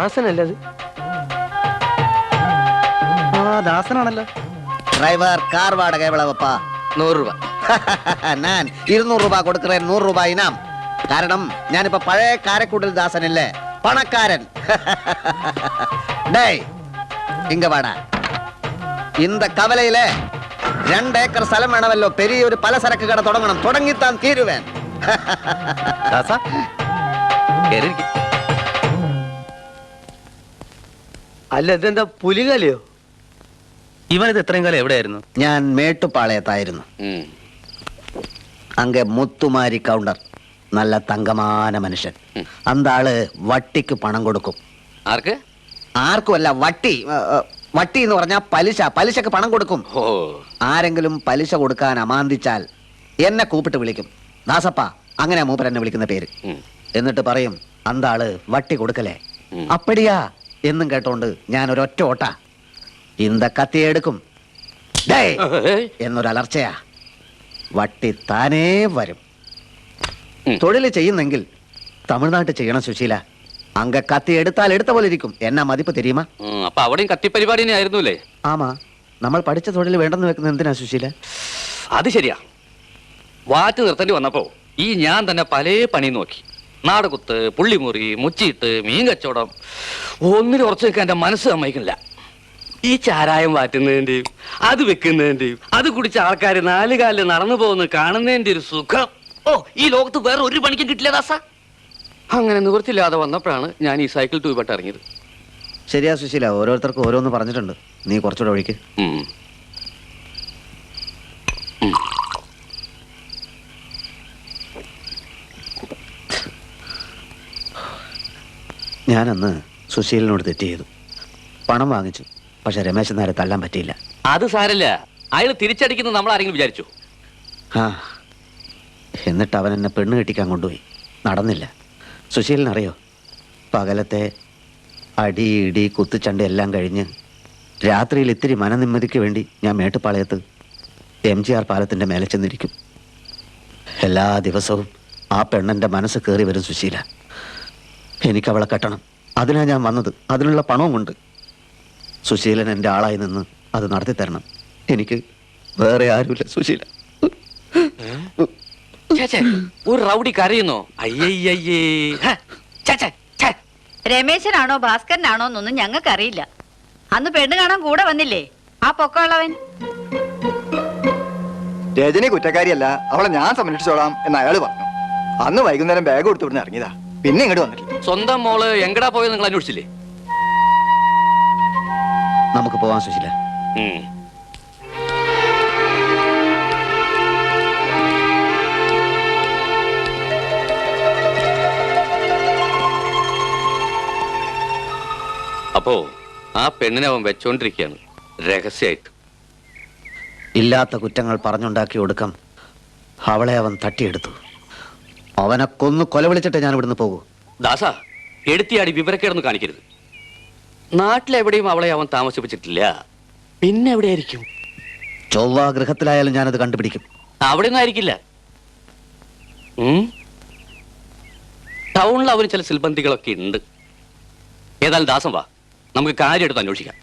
ദാസനല്ലത്? ആ ദാസനാണല്ലോ. Driver car വാടക എവളവപ്പാ? 100 രൂപ. ഞാൻ 200 രൂപ കൊടുக்கிறேன். 100 രൂപ ഇനാം. കാരണം ഞാനിപ്പോ പഴയ കാരക്കൂട്ടിൽ ദാസനല്ലേ, പണക്കാരൻ. டேய் இங்க வாடா. இந்த கவலையில 2 ഏക്കർ സ്ഥലം വേണമല്ലോ. പെരിയൊരു പലചരക്ക് കട തുടങ്ങണം. തുടങ്ങിത്താൻ തീരുവേൻ. അല്ല, ഇതെന്താ പുലികലയോ? ഇവനിത് എത്രയും കാലം എവിടെയായിരുന്നു? ഞാൻ മേട്ടുപാളയത്തായിരുന്നു. അങ്ങ് മുത്തുമാരി കൗണ്ടർ, നല്ല തങ്കമാന മനുഷ്യൻ. അന്താള് വട്ടിക്ക് പണം കൊടുക്കും. ആർക്ക്? ആർക്കുമല്ല, വട്ടി. വട്ടി എന്ന് പറഞ്ഞാൽ പലിശ. പലിശക്ക് പണം കൊടുക്കും. ആരെങ്കിലും പലിശ കൊടുക്കാൻ അമാന്തിച്ചാൽ എന്നെ കൂപ്പിട്ട് വിളിക്കും. ദാസപ്പ, അങ്ങനെയാ മൂപ്പർ എന്നെ വിളിക്കുന്ന പേര്. എന്നിട്ട് പറയും, അന്താള് വട്ടി കൊടുക്കലേ. അപ്പടിയാ എന്നും കേട്ടോണ്ട് ഞാൻ ഒരൊറ്റ ഓട്ട ഇന്ത കത്തിയെടുക്കും. എന്നൊരലർച്ചയാ. വട്ടി താനേ വരും. തൊഴിൽ ചെയ്യുന്നെങ്കിൽ തമിഴ്നാട്ടിൽ ചെയ്യണം സുശീല. അങ്ക കത്തി എടുത്താൽ എടുത്ത പോലെ ഇരിക്കും. എന്നാ മതിപ്പ് തെരിയുമാ? അപ്പൊ അവിടെയും കത്തിപ്പരിപാടി ആയിരുന്നുല്ലേ? ആമാ, നമ്മൾ പഠിച്ച തൊഴിൽ വേണ്ടെന്ന് വെക്കുന്നത് എന്തിനാ സുശീല? അത് ശരിയാ. വാറ്റ് നിർത്തേണ്ടി വന്നപ്പോ ഞാൻ തന്നെ പല പണി നോക്കി. നാടകുത്ത്, പുള്ളിമുറി, മുച്ചിട്ട്, മീൻ കച്ചവടം. ഒന്നിനും ഉറച്ചു വെക്കാൻ എന്റെ മനസ്സ് സമ്മതിക്കുന്നില്ല. ഈ ചാരായം വാറ്റുന്നതിന്റെയും അത് വെക്കുന്നതിന്റെയും അത് കുടിച്ച ആൾക്കാർ 4 കാലിൽ നടന്നു പോകുന്നത് കാണുന്നതിന്റെ ഒരു സുഖം ഈ ലോകത്ത് വേറെ ഒരു പണിക്കും കിട്ടില്ല ദാസ. അങ്ങനെ നിവൃത്തിയില്ലാതെ വന്നപ്പോഴാണ് ഞാൻ ഈ സൈക്കിൾ ട്യൂബായിട്ട് ഇറങ്ങിയത്. ശരിയാ സുശീല, ഓരോരുത്തർക്കും ഓരോന്ന് പറഞ്ഞിട്ടുണ്ട്. നീ കുറച്ചുകൂടെ ഒഴിക്ക്. ഞാനന്ന് സുശീലനോട് തെറ്റ് ചെയ്തു. പണം വാങ്ങിച്ചു. പക്ഷെ രമേശൻ നേരെ തള്ളാൻ പറ്റിയില്ല. അത് സാരല്ല, അയാൾ തിരിച്ചടിക്കുന്നത് നമ്മൾ ആരെങ്കിലും വിചാരിച്ചു? ആ, എന്നിട്ട് അവൻ എന്നെ പെണ്ണ് കെട്ടിക്കാൻ കൊണ്ടുപോയി. നടന്നില്ല. സുശീലനറിയോ, പകലത്തെ അടി ഇടി കുത്തുചണ്ട എല്ലാം കഴിഞ്ഞ് രാത്രിയിൽ ഇത്തിരി മനനിമ്മതിക്ക് വേണ്ടി ഞാൻ മേട്ടുപാളയത്ത് MGR പാലത്തിൻ്റെ മേലെ ചെന്നിരിക്കും. എല്ലാ ദിവസവും ആ പെണ്ണെൻ്റെ മനസ്സ് കയറി വരും സുശീല. എനിക്കവളെ കെട്ടണം. അതിനാ ഞാൻ വന്നത്. അതിനുള്ള പണവുമുണ്ട്. സുശീലൻ എൻ്റെ ആളായി നിന്ന് അത് നടത്തി തരണം. എനിക്ക് വേറെ ആരുമില്ല സുശീല. ഒരു റൗഡി കരയുന്നോ? അയ്യയ്യേ. രമേശനാണോ ഭാസ്കരനാണോ എന്നൊന്നും ഞങ്ങൾക്കറിയില്ല. അന്ന് പെണ്ണ് കാണാൻ കൂടെ വന്നില്ലേ ആ പൊക്കമുള്ളവൻ? രജനി കുറ്റക്കാരിയല്ല, അവളെ ഞാൻ സംരക്ഷിച്ചോളാം എന്ന് അയാൾ പറഞ്ഞു. അന്ന് വൈകുന്നേരം ബാഗ് കൊടുത്തു വിടുന്ന് ഇറങ്ങിയതാ. പിന്നെ ഇങ്ങോട്ട് വന്നിട്ടില്ല. സ്വന്തം മോള് എങ്ങടാ പോയത് നിങ്ങൾ അന്വേഷിച്ചില്ലേ? നമുക്ക് പോവാൻ സുശീല. അപ്പോ ആ പെണ്ണിനെ അവൻ വെച്ചോണ്ടിരിക്കുകയാണ് രഹസ്യമായിട്ട്. ഇല്ലാത്ത കുറ്റങ്ങൾ പറഞ്ഞുണ്ടാക്കി ഒടുക്കം അവളെ അവൻ തട്ടിയെടുത്തു. അവനെ കൊന്നു കൊല വിളിച്ചിട്ട് ഞാൻ ഇവിടുന്ന് പോകൂ. ദാസ, എടുത്തിയാടി വിവരക്കേടൊന്നും കാണിക്കരുത്. നാട്ടിലെവിടെയും അവളെ അവൻ താമസിപ്പിച്ചിട്ടില്ല. പിന്നെ എവിടെയായിരിക്കും? ചൊവ്വ ഗൃഹത്തിലായാലും ഞാനത് കണ്ടുപിടിക്കും. അവിടെ ഒന്നും ആയിരിക്കില്ല. ടൗണിൽ അവന് ചില സിൽബന്ധികളൊക്കെ ഉണ്ട്. ഏതായാലും ദാസം വാ, നമുക്ക് കാര്യമായിട്ട് അന്വേഷിക്കാം.